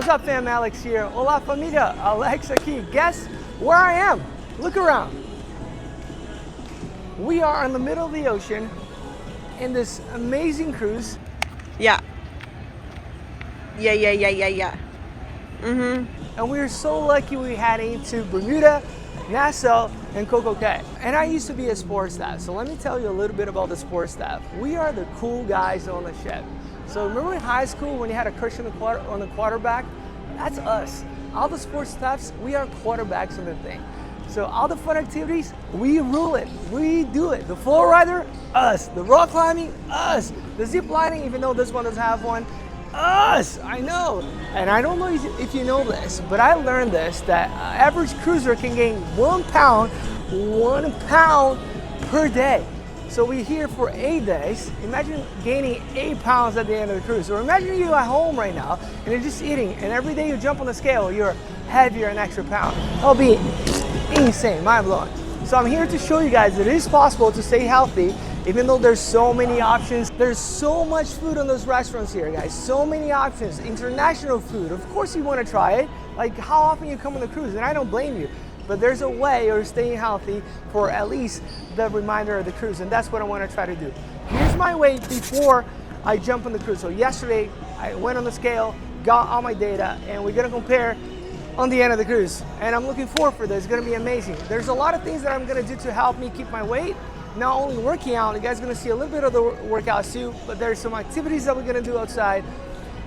What's up, fam? Alex here. Hola familia, Alex aquí. Guess where I am? Look around. We are in the middle of the ocean in this amazing cruise. Yeah. And we are so lucky we had into Bermuda, Nassau, and Coco Cay. And I used to be a sports staff, so let me tell you a little bit about the sports staff. We are the cool guys on the ship. So remember in high school when you had a crush on the quarterback? That's us. All the sports staffs, we are quarterbacks on the thing. So all the fun activities, we rule it. We do it. The floor rider, us. The rock climbing, us. The zip lining, even though this one doesn't have one, us. I know. And I don't know if you know this, but I learned this, that average cruiser can gain 1 pound per day. So we're here for 8 days. Imagine gaining 8 pounds at the end of the cruise. Or imagine you at home right now and you're just eating, and every day you jump on the scale, you're heavier an extra pound. That'll be insane, mind blowing. So I'm here to show you guys that it is possible to stay healthy, even though there's so many options. There's so much food on those restaurants here, guys. So many options, international food. Of course you want to try it. Like, how often you come on the cruise, and I don't blame you. But there's a way of staying healthy for at least the remainder of the cruise, and that's what I want to try to do. Here's my weight before I jump on the cruise. So yesterday, I went on the scale, got all my data, and we're gonna compare on the end of the cruise. And I'm looking forward for this. It's gonna be amazing. There's a lot of things that I'm gonna do to help me keep my weight. Not only working out, you guys are gonna see a little bit of the workouts too, but there's some activities that we're gonna do outside.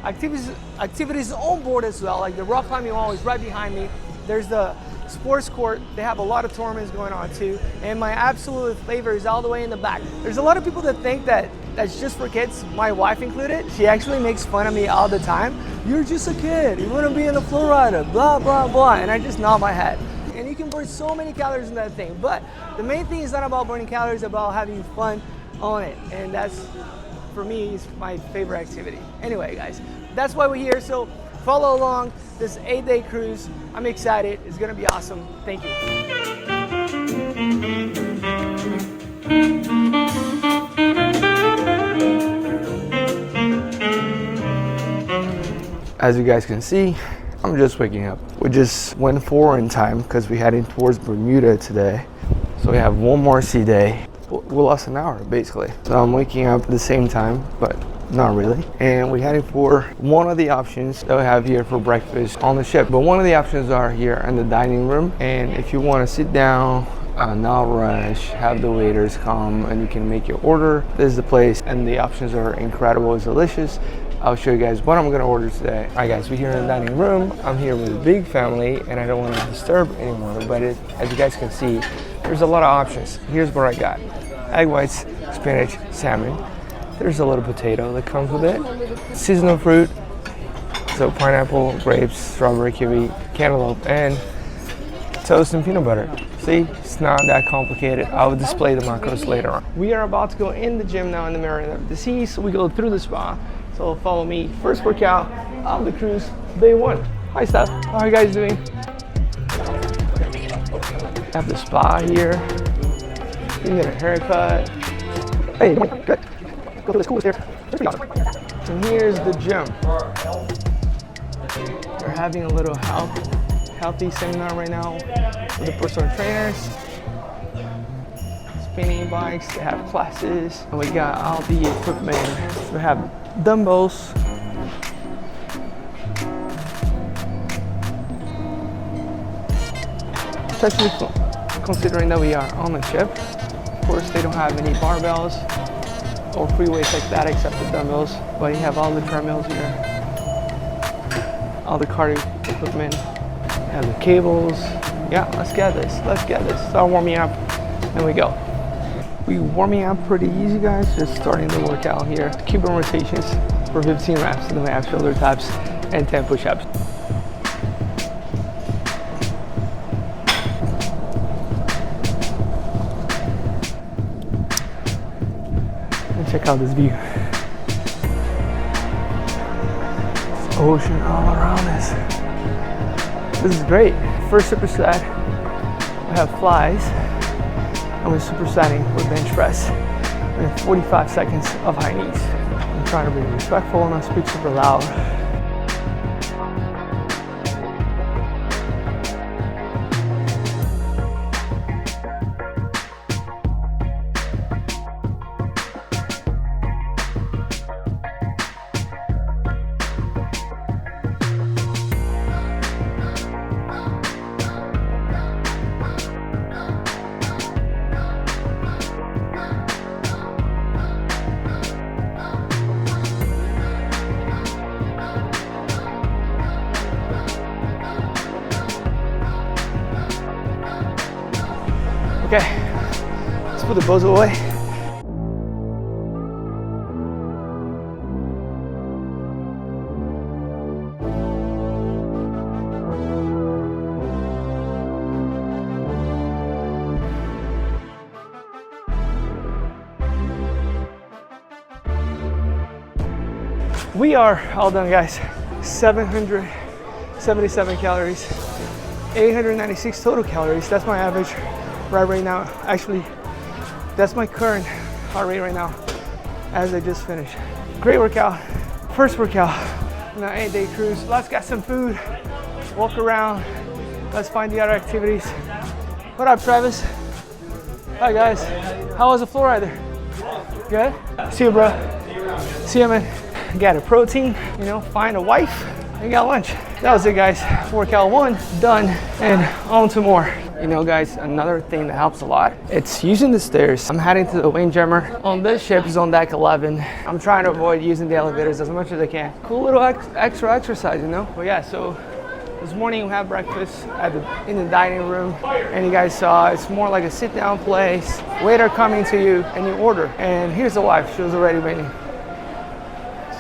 Activities on board as well, like the rock climbing wall is right behind me. There's the sports court. They have a lot of tournaments going on too. And my absolute favorite is all the way in the back. There's a lot of people that think that that's just for kids, my wife included. She actually makes fun of me all the time. You're just a kid, you wanna be in the flow rider, blah, blah, blah. And I just nod my head. And you can burn so many calories in that thing. But the main thing is not about burning calories, it's about having fun on it. And that's, for me, is my favorite activity. Anyway, guys, that's why we're here. So follow along this 8-day cruise. I'm excited. It's gonna be awesome. Thank you. As you guys can see, I'm just waking up. We just went forward in time because we're heading towards Bermuda today. So we have one more sea day. We lost an hour basically. So I'm waking up at the same time, but not really. And we're heading for one of the options that we have here for breakfast on the ship. But one of the options are here in the dining room. And if you want to sit down, not rush, have the waiters come and you can make your order, this is the place. And the options are incredible, it's delicious. I'll show you guys what I'm gonna order today. All right guys, we're here in the dining room. I'm here with a big family and I don't want to disturb anymore, but as you guys can see, there's a lot of options. Here's what I got. Egg whites, spinach, salmon. There's a little potato that comes with it. Seasonal fruit, so pineapple, grapes, strawberry, kiwi, cantaloupe, and toast and peanut butter. See, it's not that complicated. I will display the macros later on. We are about to go in the gym now in the Marina of the Seas, so we go through the spa. So follow me. First workout of the cruise, day 1. Hi Steph, how are you guys doing? Have the spa here. You can get a haircut. Hey, good. Go to the school here. That's pretty awesome. And here's the gym. We're having a little healthy seminar right now with the personal trainers. Spinning bikes, they have classes. And we got all the equipment. We have dumbbells. Especially considering that we are on a ship. Of course, they don't have any barbells or free weights like that except the dumbbells, but you have all the treadmills here, all the cardio equipment, you have the cables. Yeah, let's get this. Start warming up and we go. We're warming up pretty easy, guys, just starting the workout here. Cuban rotations for 15 reps, and then we have shoulder taps and 10 push-ups. Check out this view. It's ocean all around us. This is great. First superset, we have flies, and we're supersetting with bench press. And 45 seconds of high knees. I'm trying to be respectful and not speak super loud. Okay, let's put the bozo away. We are all done, guys. 777 calories, 896 total calories. That's my average right now. Actually, that's my current heart rate right now as I just finished. Great workout. First workout on an 8-day cruise. Let's get some food, walk around. Let's find the other activities. What up, Travis? Hi, guys. How was the floor rider? Good? See you, bro. See you, man. Got a protein, you know, find a wife, and got lunch. That was it, guys. Workout 1 done, and on to more. You know, guys, another thing that helps a lot, it's using the stairs. I'm heading to the Windjammer. On this ship is on deck 11. I'm trying to avoid using the elevators as much as I can. Cool little extra exercise, you know? But yeah, so this morning we have breakfast in the dining room, and you guys saw it's more like a sit-down place. Waiter coming to you, and you order. And here's the wife. She was already waiting.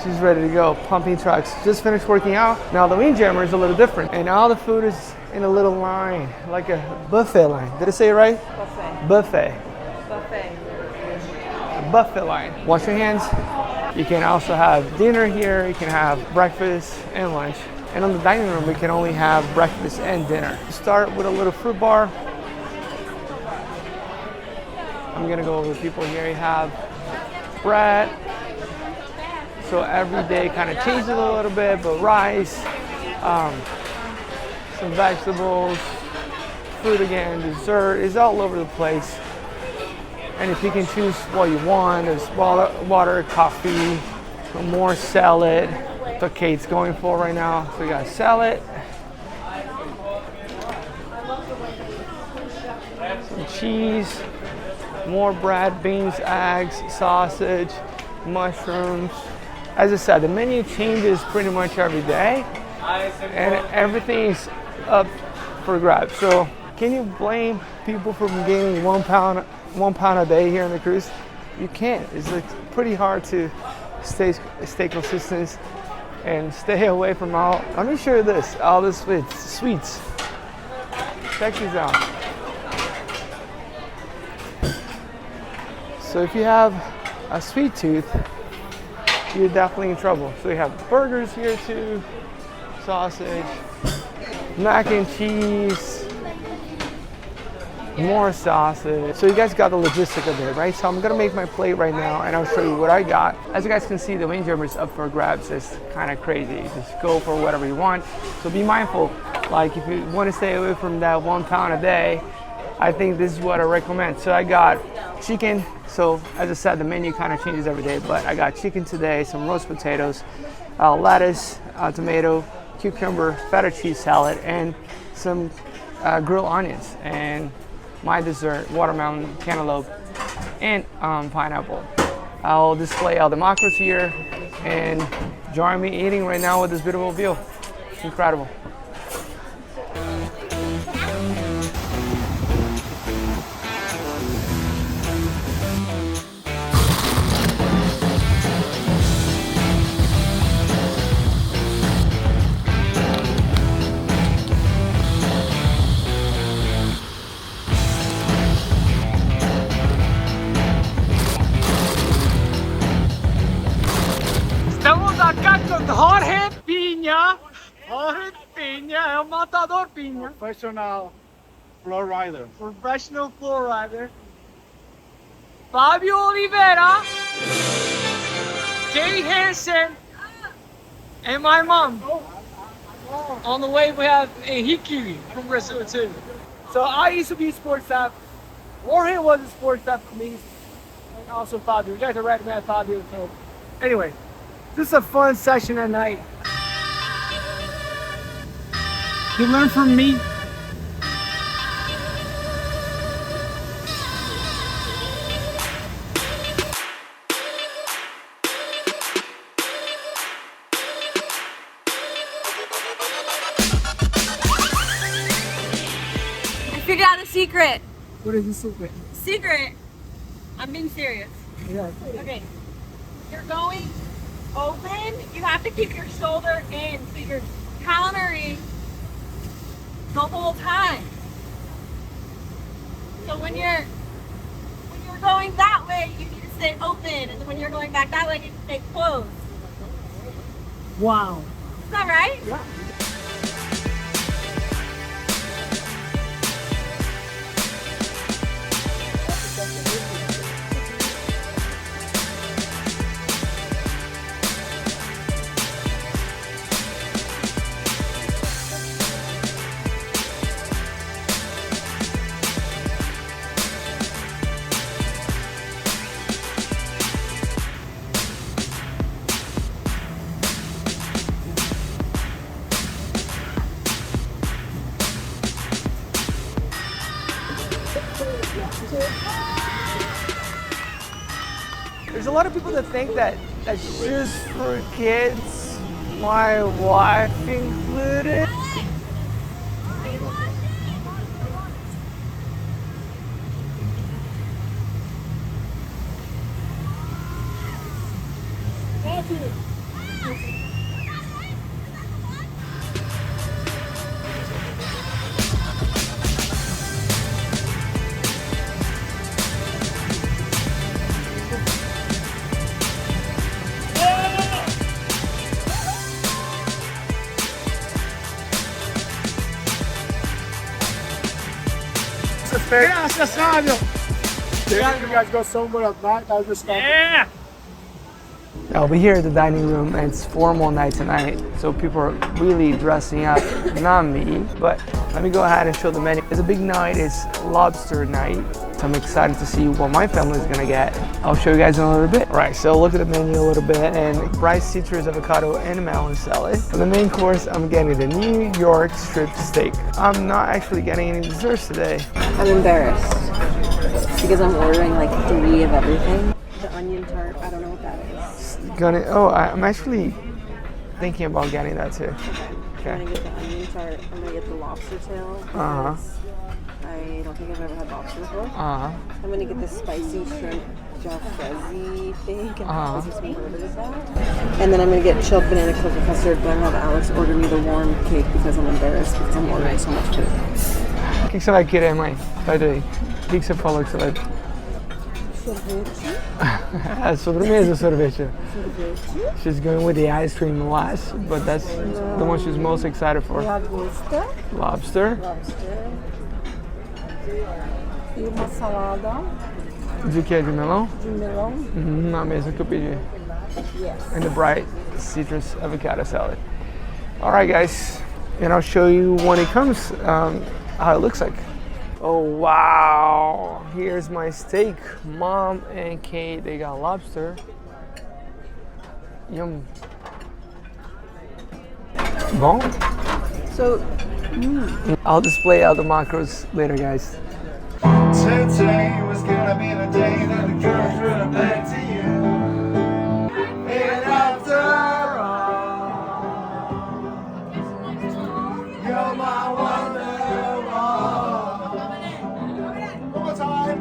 She's ready to go, pumping trucks. Just finished working out. Now the Windjammer is a little different, and all the food is in a little line, like a buffet line. Did I say it right? Buffet. Buffet. A buffet line. Wash your hands. You can also have dinner here. You can have breakfast and lunch. And on the dining room, we can only have breakfast and dinner. Start with a little fruit bar. I'm gonna go over people here. You have bread. So every day kind of changes a little bit, but rice, some vegetables, fruit again, dessert is all over the place. And if you can choose what you want, there's water, coffee, more salad. That's what Kate's going for right now. So we got salad, some cheese, more bread, beans, eggs, sausage, mushrooms. As I said, the menu changes pretty much every day, and everything's up for grabs. So can you blame people for gaining 1 pound a day here on the cruise? You can't. It's like pretty hard to stay consistent and stay away from all. Let me show you this. All this with sweets. Check these out. So if you have a sweet tooth, you're definitely in trouble. So we have burgers here too, sausage, mac and cheese, more sausage. So you guys got the logistic of it, right? So I'm gonna make my plate right now and I'll show you what I got. As you guys can see, the Windjammer is up for grabs. It's kind of crazy. You just go for whatever you want. So be mindful. Like if you want to stay away from that 1 pound a day, I think this is what I recommend. So I got chicken. So as I said, the menu kind of changes every day, but I got chicken today, some roast potatoes, lettuce, tomato, cucumber, feta cheese salad, and some grilled onions. And my dessert, watermelon, cantaloupe, and pineapple. I'll display all the macros here, and join me eating right now with this beautiful view. Incredible. Estamos acá con Jorge Piña. Jorge Piña, el matador Piña. Professional floor rider. Professional floor rider. Fabio Oliveira. Kay Hansen. And my mom. On the way we have Henrique from Brazil too. So I used to be sports staff. Jorge was a sports staff for me. And also Fabio. You guys are recommend Fabio. So anyway. This is a fun session at night. You learn from me. I figured out a secret. What is the secret? Secret. I'm being serious. Yeah. Okay. You're going open. You have to keep your shoulder in, so you're countering the whole time. So when you're going that way, you need to stay open, and then when you're going back that way, you need to stay closed. Wow. Is that right? Yeah. There's a lot of people that think that that's just for kids, my wife included. Graças, Fábio. If you guys go somewhere at night, I'll just stop. Yeah. Now we're here at the dining room and it's formal night tonight, so people are really dressing up. Not me, but let me go ahead and show the menu. It's a big night, it's lobster night. So I'm excited to see what my family is gonna get. I'll show you guys in a little bit. All right, so look at the menu a little bit, and rice, citrus, avocado, and melon salad. For the main course, I'm getting the New York strip steak. I'm not actually getting any desserts today. I'm embarrassed because I'm ordering like 3 of everything. The onion tart, I don't know what that is. I'm actually thinking about getting that too. I'm gonna get the onion tart. I'm gonna get the lobster tail. Uh-huh. I don't think I've ever had lobster before. Uh-huh. I'm gonna get the spicy shrimp jalfrezi thing. Uh-huh. Just murdered that. And then I'm gonna get chilled banana cocoa custard. But I'm gonna have Alex order me the warm cake because I'm embarrassed because I'm ordering so much food. O que você vai querer, mãe? Sai daí. O que você falou que você vai... Sorvete. É sobremesa, sorvete. Sorvete. She's going with the ice cream last, but that's the one she's most excited for. Lagosta. Lobster. Lobster. E uma salada De que? De melão? de melão. Na mesma que eu pedi. Yes. And the bright citrus avocado salad. All right, guys. And I'll show you when it comes, how it looks like. Oh, wow. Here's my steak. Mom and Kate, they got lobster. Yum. Bom? So, I'll display out the macros later, guys. Today was gonna be the day that the girls run back to you. And after all, you're my wonderwall. One more time.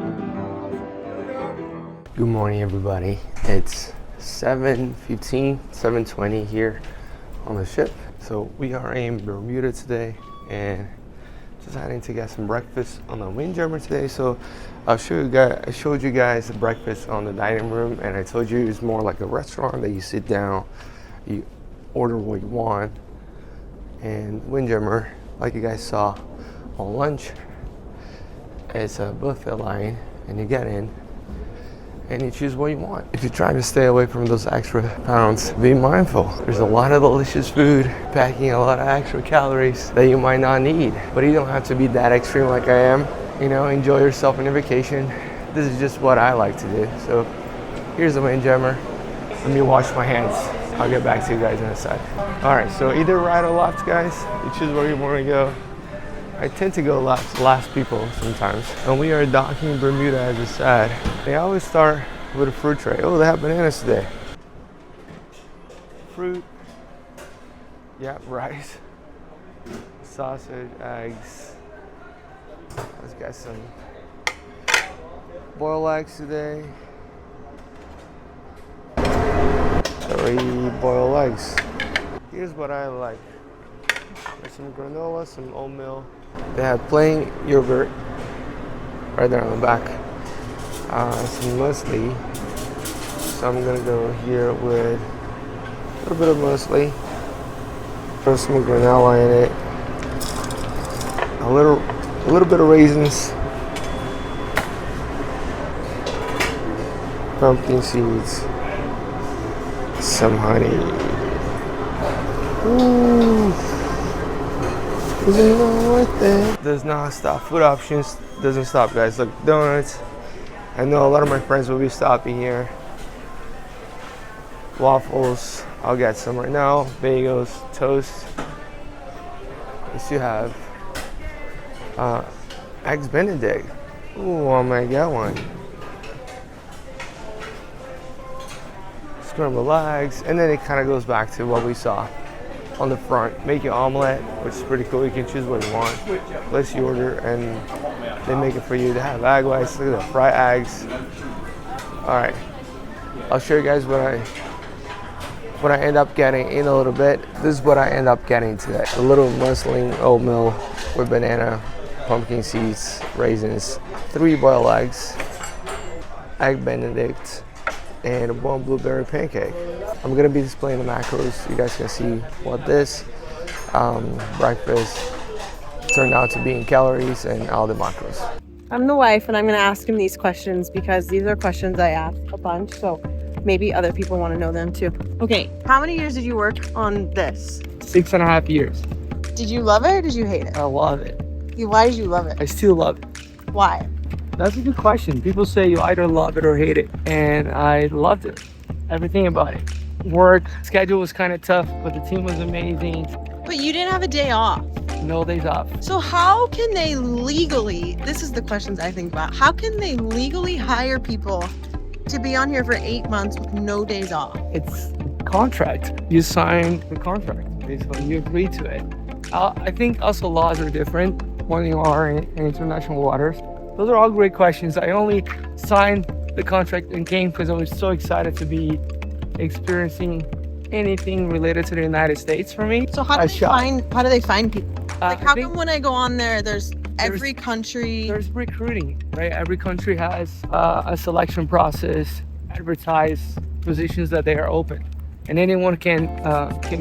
Good morning, everybody. It's 7:15, 7:20 here on the ship. So we are in Bermuda today and deciding to get some breakfast on the Windjammer today. So I showed you guys the breakfast on the dining room, and I told you it's more like a restaurant that you sit down, you order what you want. And Windjammer, like you guys saw on lunch, it's a buffet line, and you get in and you choose what you want. If you're trying to stay away from those extra pounds, be mindful. There's a lot of delicious food, packing a lot of extra calories that you might not need. But you don't have to be that extreme like I am. You know, enjoy yourself on your vacation. This is just what I like to do. So here's the Windjammer. Let me wash my hands. I'll get back to you guys in a sec. All right, so either right or left, guys. You choose where you want to go. I tend to go last people sometimes. And we are docking Bermuda, as I said. They always start with a fruit tray. Oh, they have bananas today. Fruit. Yeah, rice. Sausage, eggs. Let's get some boiled eggs today. 3 boiled eggs. Here's what I like. There's some granola, some oatmeal. They have plain yogurt right there on the back. Some muesli. So I'm gonna go here with a little bit of muesli. Throw some granola in it. A little bit of raisins. Pumpkin seeds. Some honey. Ooh. Isn't that worth it? Does not stop. Food options doesn't stop, guys. Look, donuts. I know a lot of my friends will be stopping here. Waffles. I'll get some right now. Bagels, toast. We still have eggs Benedict. Ooh, I might get one. Scrambled eggs, and then it kind of goes back to what we saw on the front. Make your omelet, which is pretty cool. You can choose what you want. Place your order, and they make it for you. They have egg whites. Look at that, fried eggs. All right, I'll show you guys what I end up getting in a little bit. This is what I end up getting today. A little muesli oatmeal with banana, pumpkin seeds, raisins, 3 boiled eggs, egg Benedict, and 1 blueberry pancake. I'm gonna be displaying the macros. You guys can see what this breakfast turned out to be in calories and all the macros. I'm the wife, and I'm going to ask him these questions because these are questions I ask a bunch, so maybe other people want to know them too. Okay, how many years did you work on this? 6.5 years. Did you love it or did you hate it? I love it. Why did you love it? I still love it. Why? That's a good question. People say you either love it or hate it, and I loved it. Everything about it. Work schedule was kind of tough, but the team was amazing. But you didn't have a day off. No days off. So how can they legally, this is the questions I think about, how can they legally hire people to be on here for 8 months with no days off? It's contract. You sign the contract. Basically, you agree to it. I think also laws are different when you are in international waters. Those are all great questions. I only signed the contract and came because I was so excited to be experiencing anything related to the United States for me. So how do they find people? Like how come when I go on there, there's every country? There's recruiting, right? Every country has a selection process, advertise positions that they are open, and anyone can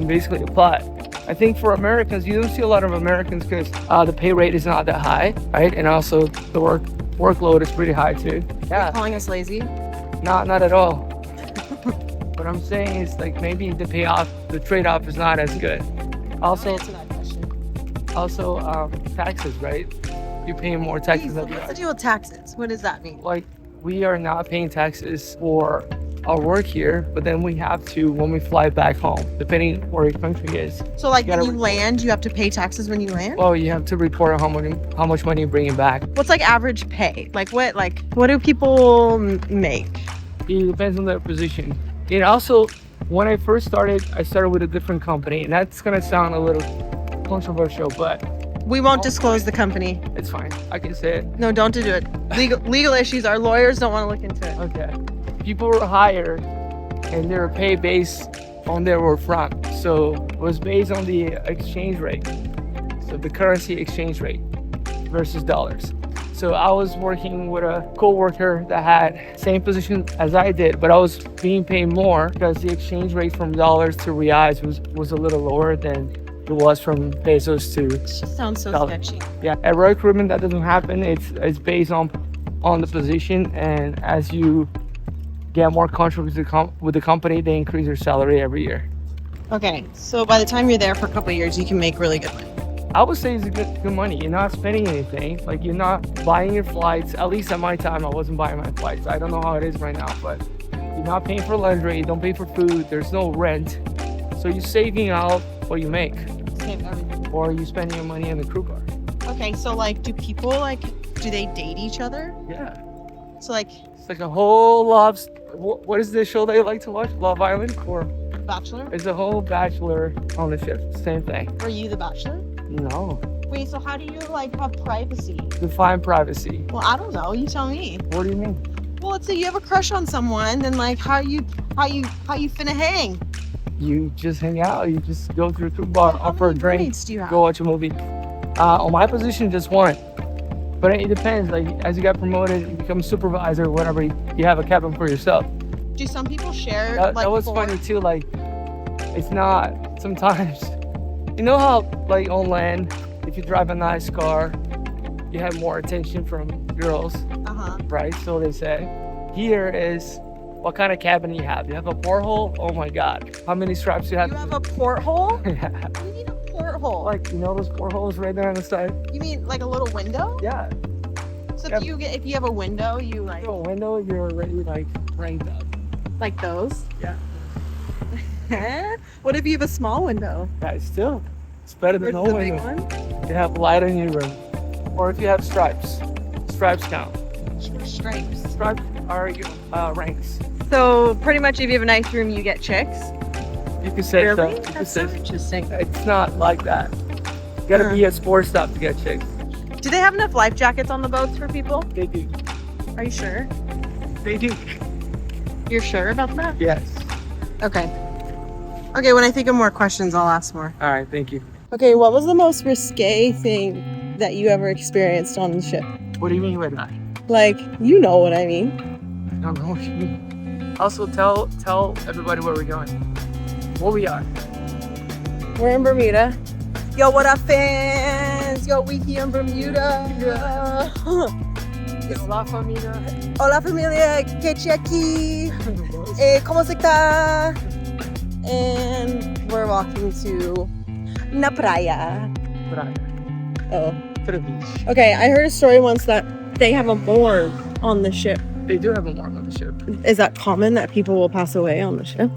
basically apply. I think for Americans, you don't see a lot of Americans because the pay rate is not that high, right? And also the workload is pretty high too. Are you calling us lazy? Not at all. What I'm saying is like maybe the trade-off is not as good. Also, Answer that question. Taxes, right? You're paying more taxes than What's the deal with taxes? What does that mean? like we are not paying taxes for our work here, but then we have to when we fly back home, depending where your country is. So like when you report. land, you have to pay taxes when you land? Well, you have to report how much money you're bringing back. What's like average pay? What do people make? It depends on their position. And also, when I first started, I started with a different company, and that's gonna sound a little controversial, but We won't disclose the company. it's fine. I can say it. No, don't do it. Legal issues. Our lawyers don't want to look into it. Okay. People were hired and they were paid based on where we're from. So it was based on the exchange rate. So the currency exchange rate versus dollars. So I was working with a co-worker that had same position as I did, but I was being paid more because the exchange rate from dollars to reais was a little lower than it was from pesos to It just sounds so dollars. sketchy. Yeah, at recruitment that doesn't happen. It's based on the position, and as you get more contracts with the company, they increase your salary every year. Okay, so by the time you're there for a couple of years, you can make really good money. I would say it's good money. You're not spending anything. Like you're not buying your flights. At least at my time, I wasn't buying my flights. I don't know how it is right now, but you're not paying for laundry. You don't pay for food. There's no rent. So you're saving out what you make, Save everything. or you spending your money on the crew car. Okay, so do people do they date each other? Yeah. So It's like a whole what is the show that you like to watch? Love Island? Or Bachelor? it's a whole bachelor on the ship. Same thing. Were you the Bachelor? No. Wait, so how do you have privacy? Define privacy. Well, I don't know. You tell me. What do you mean? Well, let's say you have a crush on someone, then like how you finna hang? You just hang out. You just go through the bar, How offer a many drink, roommates do you have? go watch a movie. On my position, just one. But it depends. Like as you get promoted, you become supervisor, whatever. You have a cabin for yourself. Do some people share? That was funny too. Like it's not sometimes. You know how like on land, if you drive a nice car, you have more attention from girls, right? So they say. Here is what kind of cabin you have. You have a porthole? Oh my God. How many straps you have? You have a porthole? Yeah. What do you mean a porthole? Like, you know those portholes right there on the side? You mean like a little window? Yeah. So Yep. if you have a window, you like A window, you're already like ranked up. like those? Yeah. What if you have a small window? Yeah, still. It's better than no Versus the big window. one? You have light in your room. Or if you have stripes. Stripes count. Stripes. Stripes are your ranks. So pretty much if you have a nice room, you get chicks. You can say Really? so. You can That's so say- interesting. It's not like that. You gotta be at sports stop to get chicks. Do they have enough life jackets on the boats for people? They do. Are you sure? They do. You're sure about that? Yes. Okay. Okay, when I think of more questions, I'll ask more. All right, thank you. Okay, what was the most risque thing that you ever experienced on the ship? What do you mean by that? Like, you know what I mean. I don't know what you mean. Also, tell everybody where we're going. What we are. We're in Bermuda. Yo, what up, fans? Yo, we here in Bermuda. Hola, familia. Hola, familia. Que aquí? ¿Cómo se está? And we're walking to Na Praia. Oh. To the beach. Okay, I heard a story once that they have a morgue on the ship. They do have a morgue on the ship. Is that common that people will pass away on the ship?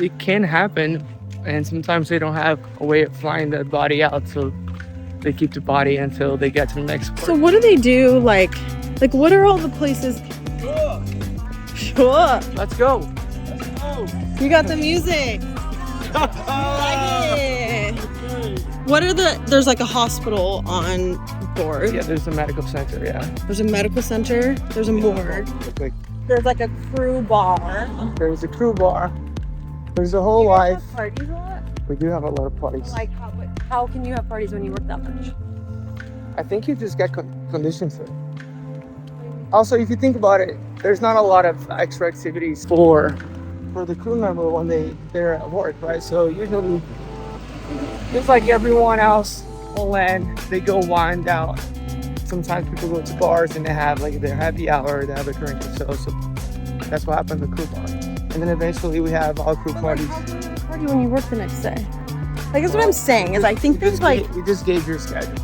It can happen, and sometimes they don't have a way of flying the body out, so they keep the body until they get to the next port. So what do they do? Like what are all the places? Sure. Let's go. You got the music. I like it. What are there's like a hospital on board. Yeah, there's a medical center, yeah. There's a medical center. There's a morgue. There's like a crew bar. There's a crew bar. There's a whole life. Parties a lot? We do have a lot of parties. Like how can you have parties when you work that much? I think you just get conditioned to it. Also, if you think about it, there's not a lot of extra activities for the crew member when they're at work, right? So usually, just like everyone else on land, they go wind out. Sometimes people go to bars and they have like their happy hour, they have a drink or so. So that's what happened in the crew bar. And then eventually we have our crew parties. How can you party when you work the next day? Like that's what I'm saying is I think there's like we just gave your schedule.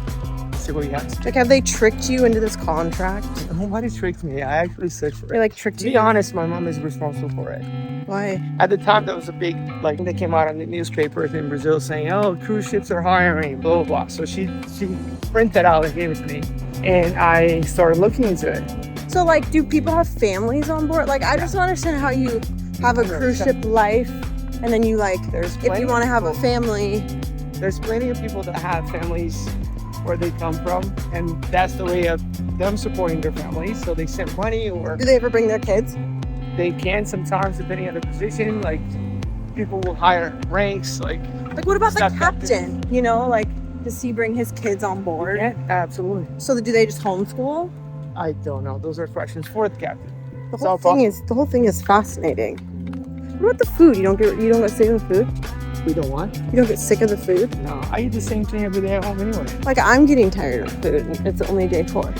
See what you have. like have they tricked you into this contract? Nobody tricked me. I actually searched for it. They like tricked To you? be honest, my mom is responsible for it. Why? At the time, that was a big, like, that came out in the newspapers in Brazil saying, oh, cruise ships are hiring, blah, blah, blah. So she printed out and gave it to me. And I started looking into it. So like do people have families on board? Like I just don't understand how you have a cruise ship life and then you like There's if plenty you want to of have a people. family. There's plenty of people that have families where they come from. And that's the way of them supporting their families. So they send money or Do they ever bring their kids? they can sometimes, depending on the position. Like, people will hire ranks, like Like what about the Staff captain? You know, like does he bring his kids on board? yeah, absolutely. So do they just homeschool? I don't know. Those are questions for the captain. The It's whole all the whole thing is fascinating. What about the food? You don't get sick of the food? We don't want. You don't get sick of the food? No, I eat the same thing every day at home anyway. Like I'm getting tired of food and it's only day 4.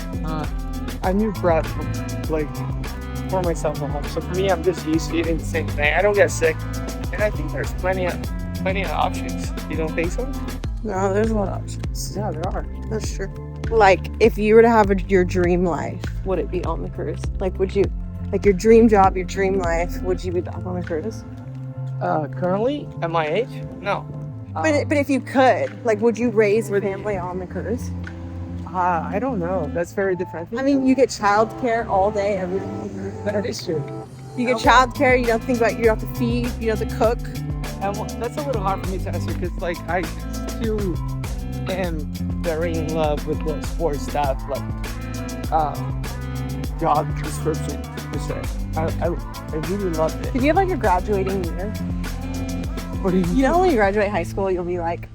I knew bread like for myself at home. So for me, I'm just used to eating the same thing. I don't get sick, and I think there's plenty of options. You don't think so? No, there's a lot of options. Yeah, there are. That's true. Like, if you were to have your dream life, would it be on the cruise? Like, would you, like your dream job, your dream life, would you be back on the cruise? Currently, at my age, no. But if you could, like, would you raise a family on the cruise? I don't know. That's very different. I mean, you get childcare all day, every day. That is true. You get childcare, you don't think about, you don't have to feed, you don't have to cook. And that's a little hard for me to answer because, like, I still am very in love with the sports stuff, like job description. I really loved it. Did you have like a graduating year? What do You know when you graduate high school, you'll be like,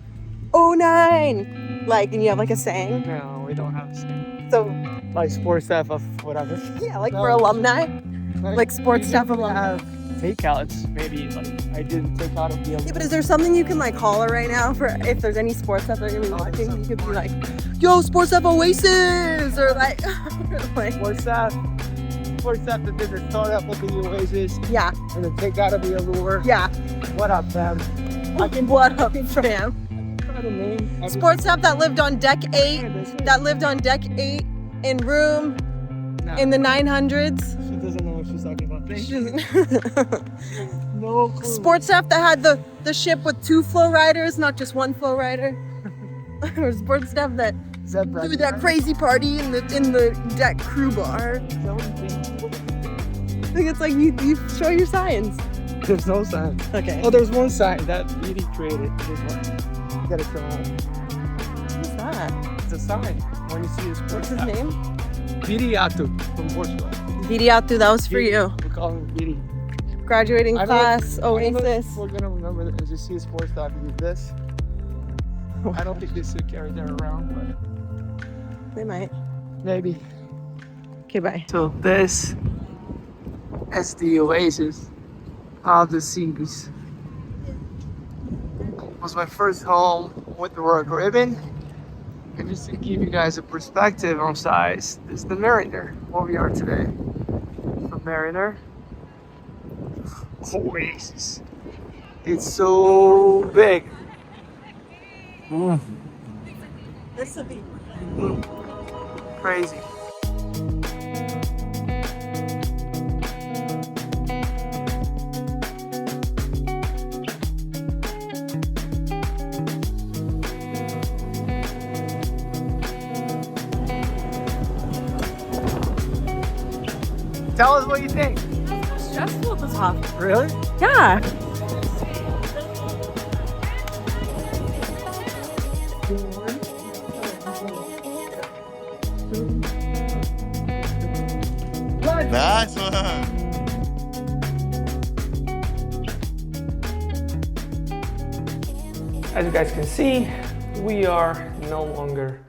"Oh 09," like, and you have like a saying. No, we don't have the same. So Like sports stuff of whatever. yeah, like for alumni, like sports stuff alumni. Have takeouts, maybe. Like I did take out of the Yeah, but is there something you can like holler right now for if there's any sports that they're gonna be watching? You could be like, "Yo, sports stuff Oasis," or like, like sports stuff that did the startup of the Oasis yeah, and the takeout of the Allure. yeah. What up, fam? What up, fam? Try to name Sports stuff that lived on deck 8, that lived on deck 8 in room in the 900s. She doesn't know what she's talking about. No clue. Sports stuff that had the ship with 2 flow riders, not just 1 flow rider. Or sports stuff that threw that crazy party in the deck crew bar. I think it's like you show your signs. There's no sign. Okay. Oh, there's one sign that Edie created. This one. You gotta show him. What's that? It's a sign when you see a sports What's his app. name? Viriato from Portugal. Vidiatu, that was for you. We call him Viri. Graduating I don't know class, if- I don't know if Oasis. We're gonna remember that as you see a sports app, you do this. I don't think they still carry that around, but They might. maybe. Okay, bye. So this is the Oasis of the seas. It was my first home with the Royal Caribbean. And just to give you guys a perspective on size, this is the Mariner, where we are today. The Mariner, Oasis. It's so big. This will be Crazy. Tell us what you think. stressful at the top. Really? Yeah. Nice one. As you guys can see, we are no longer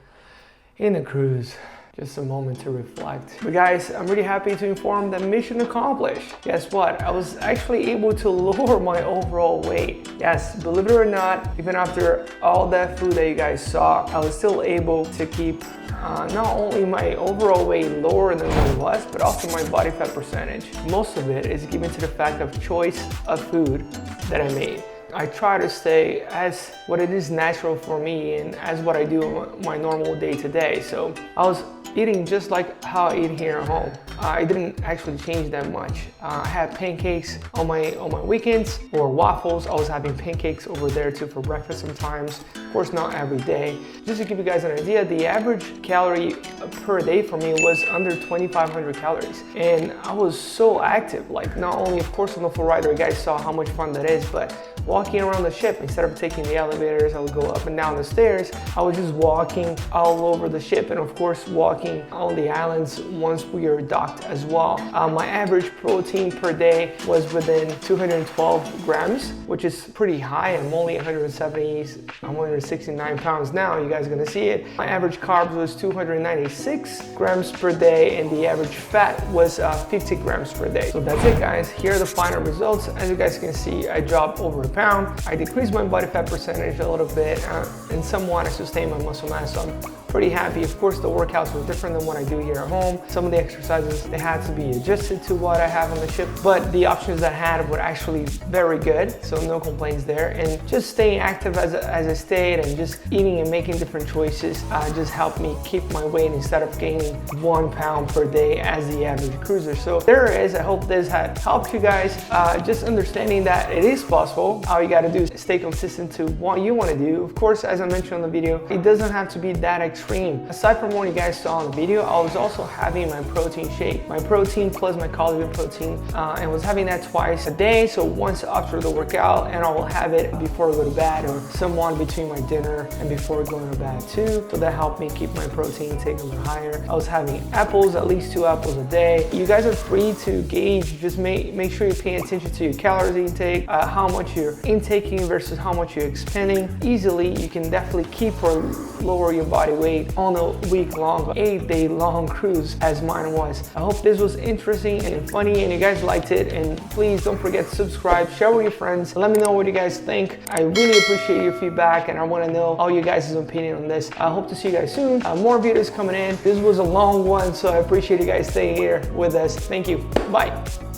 in a cruise. Just a moment to reflect. But guys, I'm really happy to inform that mission accomplished. Guess what? I was actually able to lower my overall weight. Yes, believe it or not, even after all that food that you guys saw, I was still able to keep not only my overall weight lower than what it was, but also my body fat percentage. Most of it is given to the fact of choice of food that I made. I try to stay as what it is natural for me and as what I do in my normal day to day. So I was eating just like how I eat here at home. I didn't actually change that much. I had pancakes on my weekends or waffles. I was having pancakes over there too for breakfast sometimes. Of course, not every day. Just to give you guys an idea, the average calorie per day for me was under 2,500 calories. And I was so active, like not only of course on the full rider, you guys saw how much fun that is, but walking around the ship, instead of taking the elevators, I would go up and down the stairs. I was just walking all over the ship and of course walking on the islands once we are docked as well. My average protein per day was within 212 grams, which is pretty high. I'm only 169 pounds now. You guys are gonna see it. My average carbs was 296 grams per day and the average fat was 50 grams per day. So that's it guys. Here are the final results. As you guys can see, I dropped over a pound. I decreased my body fat percentage a little bit and somewhat I sustained my muscle mass. So I'm pretty happy. Of course, the workouts were different than what I do here at home. Some of the exercises, they had to be adjusted to what I have on the ship, but the options that I had were actually very good. So no complaints there. And just staying active as I stayed and just eating and making different choices just helped me keep my weight instead of gaining 1 pound per day as the average cruiser. So there it is. I hope this had helped you guys. Just understanding that it is possible. All you gotta do is stay consistent to what you wanna do. Of course, as I mentioned on the video, it doesn't have to be that extreme extreme. Aside from what you guys saw in the video, I was also having my protein shake, my protein plus my collagen protein, and was having that twice a day. So once after the workout, and I will have it before I go to bed, or someone between my dinner and before going to bed too. So that helped me keep my protein intake a little higher. I was having apples, at least 2 apples a day. You guys are free to gauge, just make sure you're paying attention to your calories intake, how much you're intaking versus how much you're expending. Easily, you can definitely keep or lower your body weight on a week-long, 8-day-long cruise as mine was. I hope this was interesting and funny and you guys liked it, and please don't forget to subscribe, share with your friends, let me know what you guys think. I really appreciate your feedback and I want to know all you guys' opinion on this. I hope to see you guys soon. More videos coming in. This was a long one, so I appreciate you guys staying here with us. Thank you. Bye.